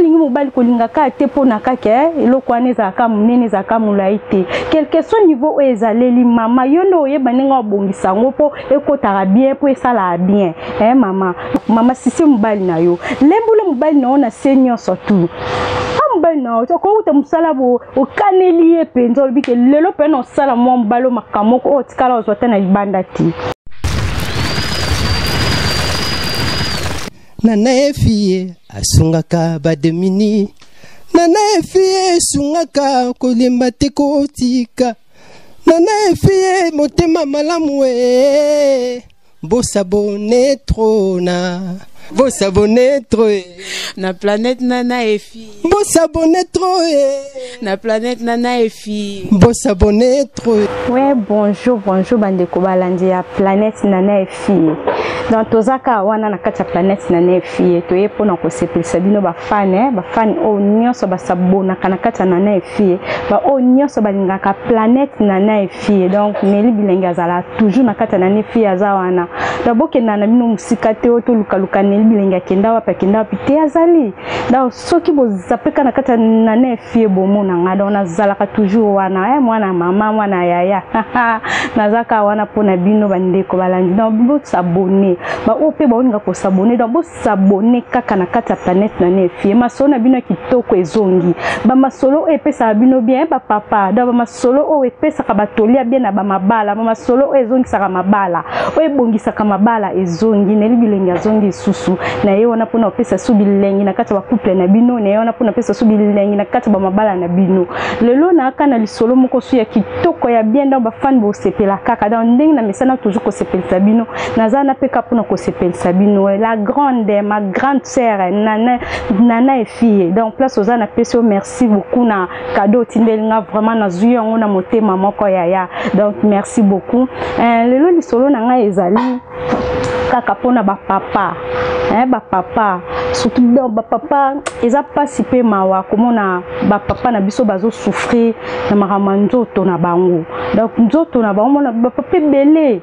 lingi mobali kolinga ka te pona kake eloko wana ezalaka monene ezalaka molai te quel que soit niveau oyo ezaleli mama yo nde oyeba ndenge obongisa yango mpo ekotaka bien mpo esala bien mama sisi mobali na yo lembula mobali na yo na se nyonso tu mobali na yo okouta mosala okaneli ye mpenza olobi ke lelo mpe na osala mwa mobali makambo moko oyo tikala ozwa te na libanda te. Nana efie asungaka bademini Nana efie sungaka kolemba te kotika Nana efie motema malamu bosabone trona bosabone troe na planète Nana efie bosabone troe na planète Nana efie bosabone troe. Ouais, bonjour bandeko balandi ya planète Nana efie. Dans tozaka wana na kati ya planète Nana efie toye pona ko sepelisa bino ba fan o nyonso ba sabona kana kati ya Nana efie ba o nyonso balingaka planète Nana efie. Donc Neli Bilengi azala toujours na kati ya Nana efie azawana daboke na bino musika te o to luka Neli Bilengi akenda wapi te azali donc soki bozapeka na kati ya Nana efie bomona ngada ona zalaka toujours wana mwana mama mwana yaya nazaka wana pona bino bandeko balandi donc bo s'abonner ba ope ba oninga ko s'abonner donc bo s'abonner kaka na kati ya planète Nana efie masolo na bino kitoko ezongi ba masolo epesa bino bien ba papa donc ba masolo o epesa ka batolia bien na ba mabala ba masolo ezongi saka mabala o ebongisaka mabala ezongi Neli Bilengi azongi susu na ye wana pona opesa su bilengi na kati ya couple na bino na ye wana pona opesa su bilengi na kati ya ba mabala na bino lelo na kana lisolo moko su ya kitoko ya bien donc ba fan bo sepela kaka donc ndenge na mesana toujours ko sepelisa bino nazana peka pona ko sepelisa bino la grande ma grande sœur Nana efie donc place aux ana peso merci beaucoup na cadeau tindelinga vraiment na zuyo ngo na motema moko yaya donc merci beaucoup lelo lisolo na nga ezali kaka pona ba papa surtout dans ba papa eza pasi pe mawa komona ba papa na biso bazo souffrir na maramanzoto na bango donc nzoto na bango na ba papa belé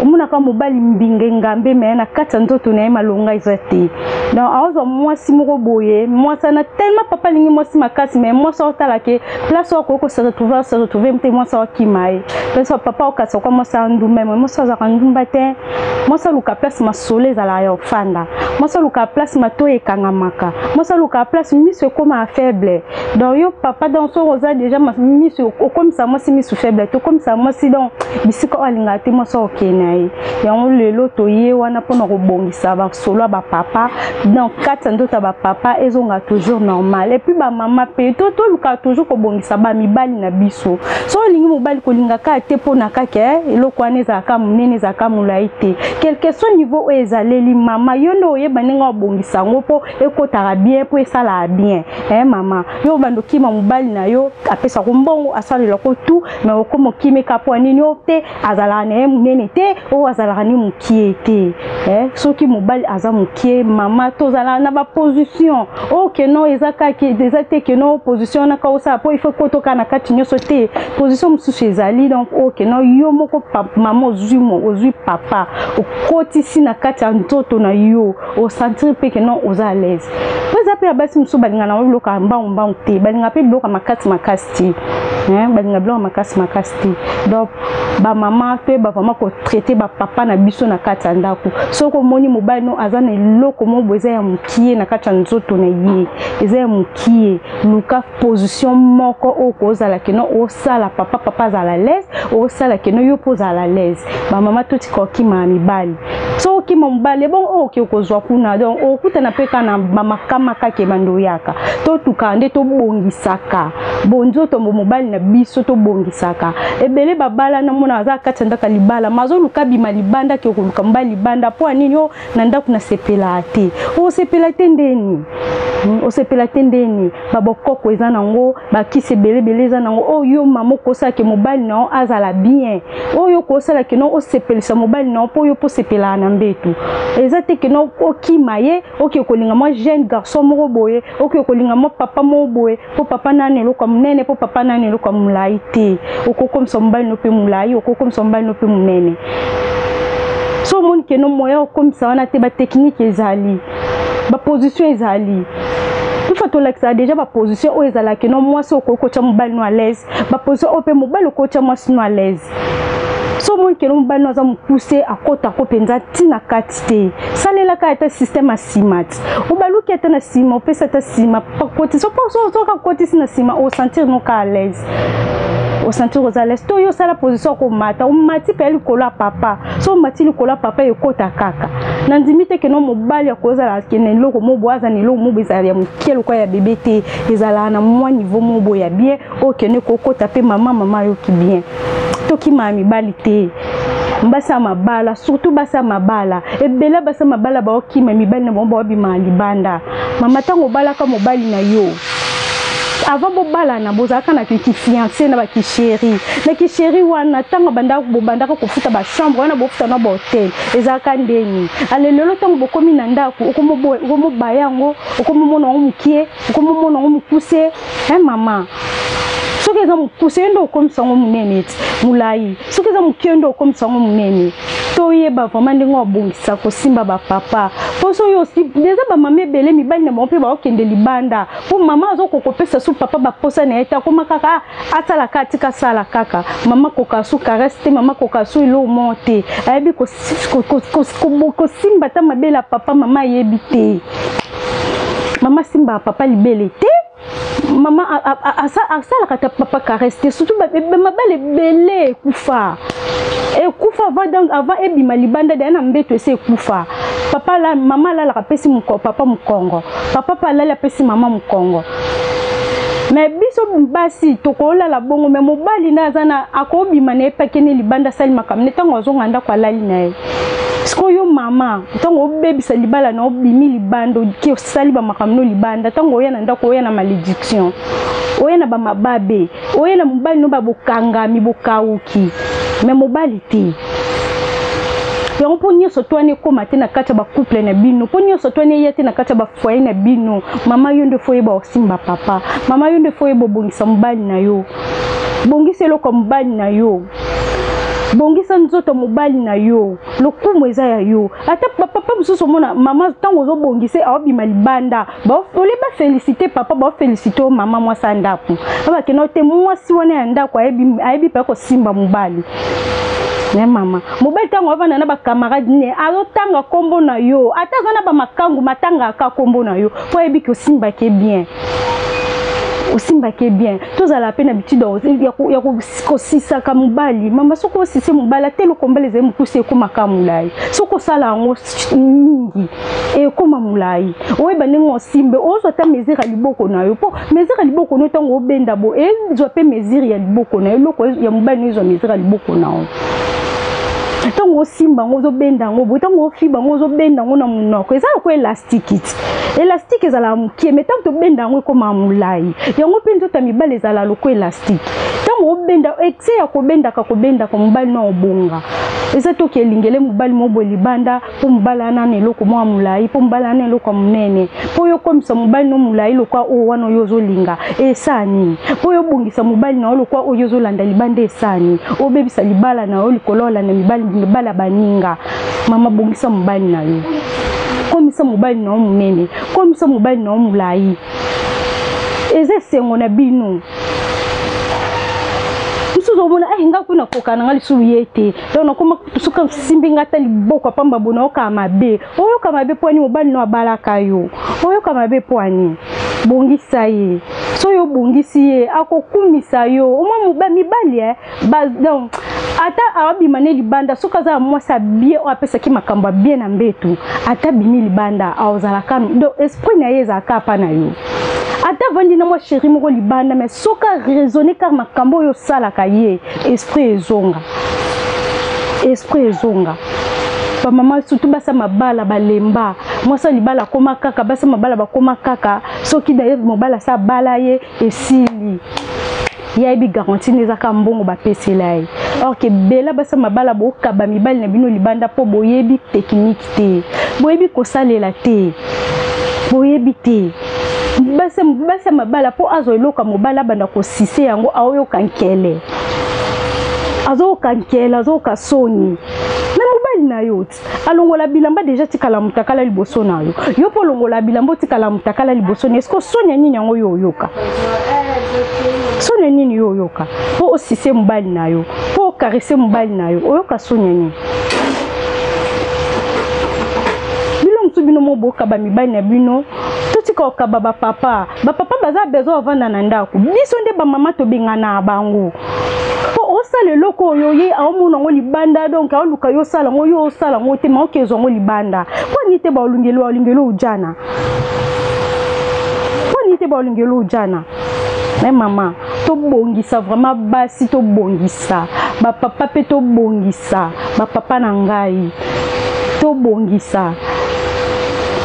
omona ka mobali mbinge ngambe me na kati nzoto na malonga ezate donc azo mwasi moko boye mwasi na tellement papa lingi mwasi makasi mais mwasi otala ke place ko se retrouver mte mwasi okimae place papa okasa kwa mwasi ndumba mwasi za ndumba te mwasi luka place masole za la yo fanda mwasi luka place mato ekangamaka mwasi luka place miso koma faible donc yo papa dans son rosa déjà miso comme ça mwasi miso faible to comme ça mwasi donc bisiko alinga te mwasi okenai yango lelo toye wana pona kobongisa ba solo ba papa donc kati ndota ba papa ezonga toujours normal et puis ba mama pe to luka toujours kobongisa ba mibali na biso so lingi mobali kolinga ka te pona kake eloko wana ezaka monene ezaka molai te quel que soit niveau oyo ezaleli mama yo nde oyeba ndenge obongisa yango mpo ekotaka bien mpo esala bien mama yo bando kima mobali na yo apesa ko mbongo asalelako tu mais okoma okimeka mpo nini yo te azalaka na ye monene te oyo azalaka ni mokie te soki mobali aza mokie mama tozala na baposition oke no eza te ke no position na kaosala mpo ifo kotoka na kati nyonso te position mosusu ezali donc oke no yo moko mama ozwi papa okotisi na kati ya nzoto na yo osentir pe ke non oza à l'aise peza pe abasi muso balinga na loka mbamba te balinga pe bloka makasi te balinga bloka makasi te donc ba mama pe ba vraiment ko traiter ba papa na biso na kati ya ndako soko moni mobali no azana eloko mo boza ya mukie na kati ya nzoto na ye eza ya mukie luka position moko okozala ke non osala papa za à l'aise osala ke non yo poza à l'aise ba mama to tikoki ma mibali so ki mobali bon oke okozwa kuna donc okuta na peka na makama kake bando yaka to tukande to bongisaka bonzoto mobali na biso to bongisaka ebele babala na mona za kati ndaka libala mazo luka bima libanda ke okoluka mbali libanda po anini yo na ndaku na sepela te o sepela te ndeni osepela tendeni babokoko eza nango bakisi belebele eza nango oyo mama kosa ke mobali na azala bien oyo kosa ke no osepelisa mobali na po yo po sepela na mbetu eza te ke no okimaye oki kolinga mo jeune garçon mo boye oki kolinga mo papa mo boye po papa nane lo comme nene po papa nane lo comme mulai te okokomsa mobali no pe mulai okokomsa mobali no pe munene so mon ke no moya okomsa wana te ba technique ezali ba position ezali faut to l'accès déjà ba position o ezala que non moi so ko cha mobali no à l'aise ba position o pe mobali ko cha moi no à l'aise so mon que non mobali no za pousser à kota ko penza tina katite salela ka eta système asimat o balu ki eta na sima o pe sa ta sima pa koti so ka koti sina sima o sentir no ka à l'aise au sentir aux alès to yo sala position ko mata o mati pe likolo papa so mati likolo papa e kota kaka na ndimite ke no mobali ya kozala ke ne loko mo boaza ne lo mo bizala ya mukelo kwa ya bébé ezala na mo niveau mo bo ya bien o ke ne ko kota pe mama yo ki bien to ki mami balite mbasa mabala surtout basa mabala ebela basa mabala ba o ki mami bali na bomba obima libanda mama tango bala ka mobali na yo avant bobala na bozaka na ki fiancé na ba ki chéri wana tanga banda ko futa ba chambre wana bo futa na ba hotel ezaka ndeni alelelo tango bokomi na ndako okomo bayango okomo mona omukie okomo mona omukuse mama soki eza mokuse ndo okomisa ngo munene mulai soki eza mokie ndo okomisa ngo munene toyeba vraiment ndenge obongisa kosimba bapapa poso yo aussi déjà bamama ebele mibali na bango mpe baokende libanda po mama azokokopesa su papa baposa na ye te akoma kaka asalaka atika asala kaka mama kokasu karese te mama kokasu elomo te ayebi kosimba ta mabele ya papa mama ayebi te mama simba papa libele te mama asala kata papa caresse surtout mabale belé kufa et kufa avant ebima libanda de na mbeto ese kufa papa la mama la kapesi muko papa mukongo papa pala la pesi mama mukongo mais biso basi tokola la bongo mais mobali na zana akobima na epakene libanda sali makamne tango azonganda kwa lali nae Sko yo mama, tango obebisa libala na obimi libando ki osali ba makamno libanda tango oya na ndako oya na malédiction. Oya na ba mababe, oya na mobali no ba bokanga mi bokauki. Mais mobali te. Yango po nyoso twane koma te na kata ba couple na bino, po nyoso twane yete na kata ba foyer na bino. Mama yo nde foyer ba osimba papa. Mama yo nde foyer bo bongisa mobali na yo. Bongisa eloko mobali na yo. Bongisa nzoto mobali na yo lokumu eza ya yo ata papa mususu mona mama tango zo bongise awabima libanda ba ole ba féliciter papa ba féliciter mama mwasa ndapu aba keno te mwasi wana ya ndako ayebi pa ko simba mobali ne mama mobali tango avana na ba camarade ne azotanga kombo na yo ata zana ba makangu matanga ka kombo na yo po ayebi ko simba ke bien osimba ke bien tous à la peine habitude ya ko sisa ka mobali mama soko sisi mobala telo kombele ze mukuse ko makamulai soko sala ngo mingi e ko mamulai oyeba nengo simbe ozo ta mesure liboko na yo po mesure liboko no tango obenda bo e zo pe mesure ya liboko na yo loko ya mobali no zo mesure liboko na yo tango simba ngo zo benda ngo bo tango fiba ngo zo benda ngo na munoko eza ko elastique elastique ezala mukie mais tango to benda ngo ko mamulai yango pendo ta mibale ezala loko elastique tango obenda excès ya ko benda ko mobali no obonga eza to ke lingele mobali mobo libanda po mobala na ne loko mo mulai po mobala na loko munene po yo komisa mobali no mulai loko o wana yo zo linga esani po yo bongisa mobali na loko o yo zo landa libanda esani obebisa libala na o likolola na mibala baninga mama bongisa mobali na yo komisa mobali na munene komisa mobali na mulai eze sengo na bino musuzo mona nga kuna kokana ngali suyete donc koma suka simbinga tali boko pamba bona okama be oyo kama be pwani mobali no abalaka yo oyo kama be pwani bongisa ye so yo bongisi ye akokumisa yo oma mobali mibali donc ata awabima ne libanda soka za mwasa bien o apesa ki makamba bien na mbetu ata bimi libanda awzalaka do esprit na yeza kapa na yo ata vandi na mwa chéri moko libanda mais soka raisonner car makambo yo sala ka ye esprit ezonga ba mama surtout basa mabala balemba mwasa libala koma kaka basa mabala bakoma kaka soki d'ailleurs mobala sa bala ye esili ya bi garantie nezaka mbongo ba peselai or que bela basa mabala boka ba mibali na bino libanda po boyebi technique te boyebi ko salela te boyebi te basa mabala po azo eloka mobala banda ko sise yango aoyo kankele azo kankela azo kasoni na mobali mobali na yo alongola bilamba déjà tikala mutakala liboso na yo yo po longola bilamba tikala mutakala liboso na est-ce que sonya nini yango yo yoka sonya nini yo yoka po osise mobali na yo po caresser mobali na yo oyoka sonya nini bino moboka ba mibali na bino totika okaba ba papa baza besoin vanda na ndako biso nde ba mama to bengana bango po osala loko oyo ye aomona ngo libanda donc aoluka yo sala ngo yo sala ngo te ma okezo ngo libanda kwa nite ba olungelo ujana kwa nite ba olungelo ujana mais maman to bongisa vraiment basi to bongisa ba papa pe to bongisa ba papa na ngai to bongisa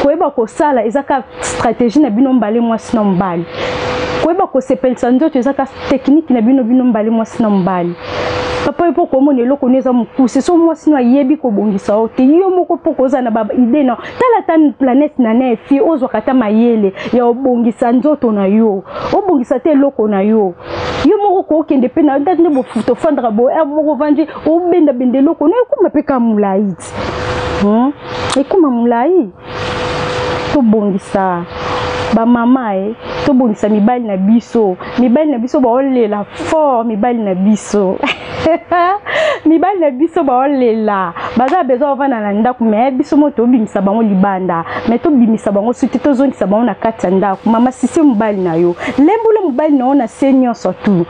koyeba kosala ezaka stratégie na bino mbale mwasi na mbali koyeba kosepelisa nzoto ezaka technique na bino mbale mwasi na mbali papa epo komona eloko neza mukuse so mwasi no ayebi kobongisa o te yo moko po koza na baba ide na tala tan planète na na fi ozwa kata mayele ya obongisa nzoto na yo obongisa te eloko na yo yo moko ko kende pe na ndande bo futo fandra bo e moko vandi obenda bendeloko no ekuma pe ka mulai ekuma mulai to bongisa ba mama to bongisa mibali na biso ba olela fort mibali na biso mibali na biso ba olela baza besoin vana na ndako mais biso moto obimisa bango libanda mais to bimisa bango suti to zongisa bango na kati ndako mama sisi mobali na yo lembule mobali na ona senior surtout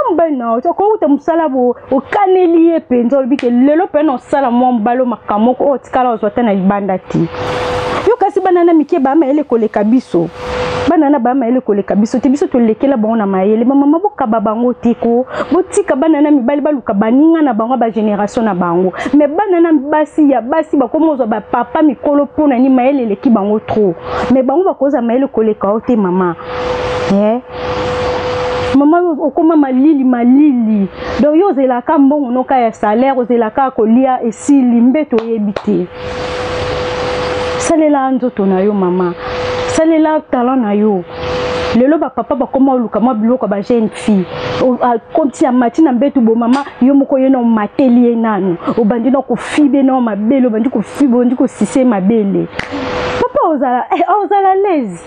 mobali na yo ko uta musala bo okaneli ye penzo bike lelo pe no sala mo mbalo makamoko o tikala ozwata na libanda ti yo kasi banana mike ba ma ele koleka biso banana ba ma ele koleka biso te biso to lekela bango na mayele mama maboka bango tiko botika banana mibali baluka baninga na bango ba génération na bango mais banana basi ya basi bakomozwa ba papa mikolo pona ni mayele leki bango trop mais bango bakoza mayele koleka o te mama mama okoma malili donc yo zelaka mbongo noka ya salaire ozelaka kolia esili mbeto yebite salela nzoto na yo mama salela talent na yo lelo ba papa bakoma oluka ma biloko ba jeune fille comme si amati na mbeto bo mama yo moko yena matelier nanu obandi na ko fibe na mabele obandi ko fibe obandi ko sise mabele papa ozala lezi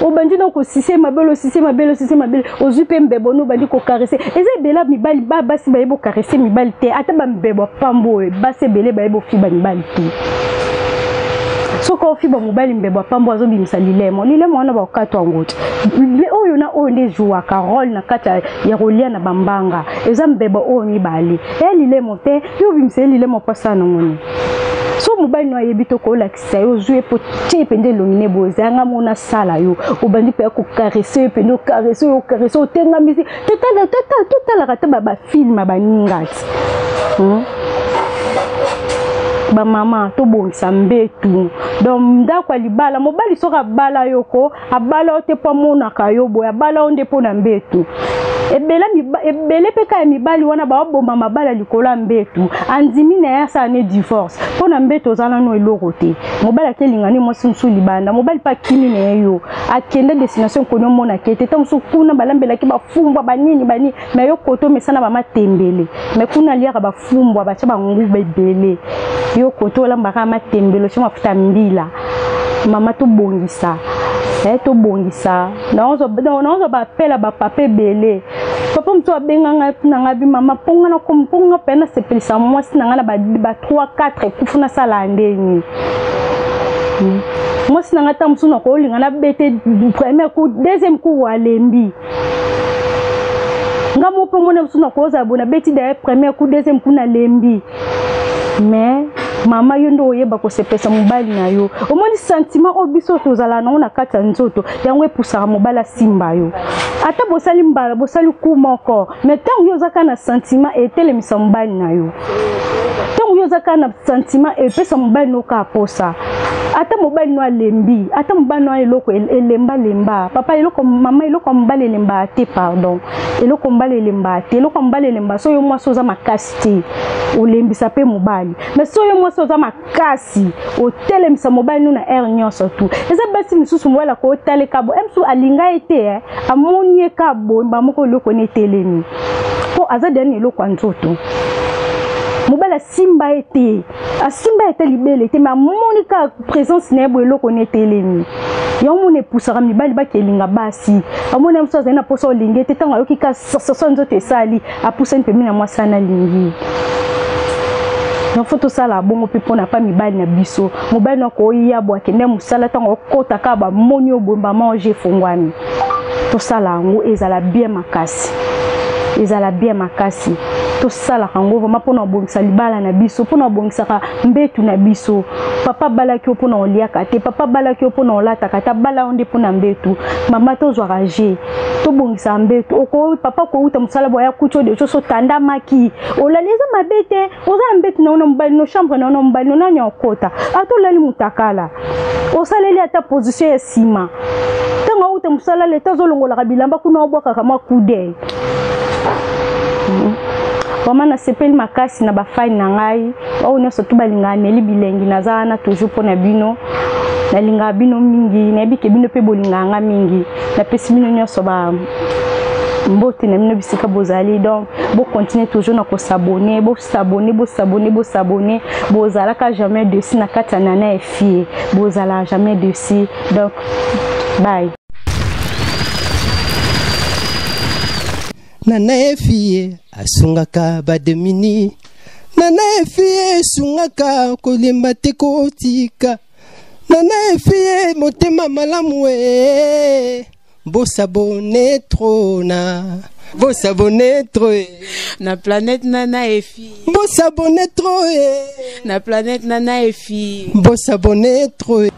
obandi na ko sise mabele ozupe mbebo no bandi ko caresser eza bela mibali basi ba yebo caresser mibali te ata ba mbebo pambo basi bele ba yebo fiba mibali te soko fiba mobali mbebo pambo azobimisa lilemo wana ba okatwa ngoti oyo na oyo nde joua Carole na kata ya rolia na bambanga eza mbebo oyo mibali lilemo te yo bimisa lilemo pasa na ngoni so mobali no ayebi to ko lakisa yo jouer po tie pende longine bozanga mona sala yo obandi pe ko caresser pende o caresser o tenga misi total kata ba film ba ningati ba mama to bongisa mbetu donc ndako libala mobali soka bala yoko abala te po mona kayo boya bala onde po na mbetu ebele peka ya mibali wana ba bomba mabala likola mbetu andimi na ya sa ne divorce po na mbetu ozala no eloko te mobali akelingani mwasi nsu libanda mobali pa kimi na yo akende destination kono mona kete ta musu kuna balambela ki bafumbwa banini mais yo koto mesana ba matembele mais kuna liaka bafumbwa bacha bangu bebele yo koto lambaka matembelo chama futa mbila mama to bongisa to bongisa naozo ba pela ba pape bele papa mtu abenganga na ngabi mama ponga na komponga pena sepelisa mwasi na ngana ba 3 4 kufuna sala ndeni mwasi na ngata msu na ko linga na bete premier coup deuxième coup walembi ngamo pongo na msu na ko za bona beti da premier coup deuxième coup na lembi mais mama yo ndo oyeba ko sepesa mobali na yo omoni sentiment obiso tozala na ona kata nzoto yango epusaka mobala simba yo ata bosali mbala bosali ku moko mais tango yo zaka na sentiment etelemisa mobali na yo tango yo zaka na sentiment epesa mobali no ka posa ata mobali no alembi ata mobali no eloko lemba papa eloko mama eloko mbale lemba te pardon eloko mbale lemba so yo mwa soza makasti olembisa pe mobali mais so yo mwa soza makasi otelemisa mobali no na air nyonso tout eza basi misusu mwala ko tale kabo emsu alinga ete amonie kabo mbamoko eloko ne telemi po azadani eloko nzoto mobali mobala simba ete asimba ete libele te ma monika présence na bo eloko netelemi yango ne pusaka mibali bakelinga basi amona mso azana poso lingi te tanga yoki ka soso nzote sali apusa mpemi na mwasana lingi na foto sala bongo pe pona pa mibali na biso mobali na ko ya bo akende musala tanga kota ka ba moni obomba manger fongwami to sala ngo ezala bien makasi ezala bien makasi to sala kango vraiment pona bongisa libala na biso pona bongisa mbetu na biso papa balaki pona oliaka te papa balaki pona olata kata bala onde pona mbetu mama to zwa rager to bongisa mbetu oko papa ko uta musala boya kucho de so tanda maki olaleza mabete oza mbetu na ona mbali no chambre na ona mbali no nya okota ato lali mutakala osaleli ata position ya sima tanga uta musala leta zolongola bilamba kuna obwaka kama kude Vraiment na sepeli makasi na bafani na ngai o nyonso tu balinga meli bilengi nazana toujours pona bino na linga bino mingi na bike bino pe bolinga nga mingi na pesi bino nyonso ba mbote na bino bisika bozali donc bo continuer toujours na ko s'abonner bozalaka jamais dessus na kati na na fie bozala jamais dessus donc bye. Nana efie asungaka bademini Nana efie sungaka kolemba te kotika Nana efie motema malamu bosabone trona bosabone troe Na planète Nana Efi. bosabone troe Na planète Nana Efi. bosabone troe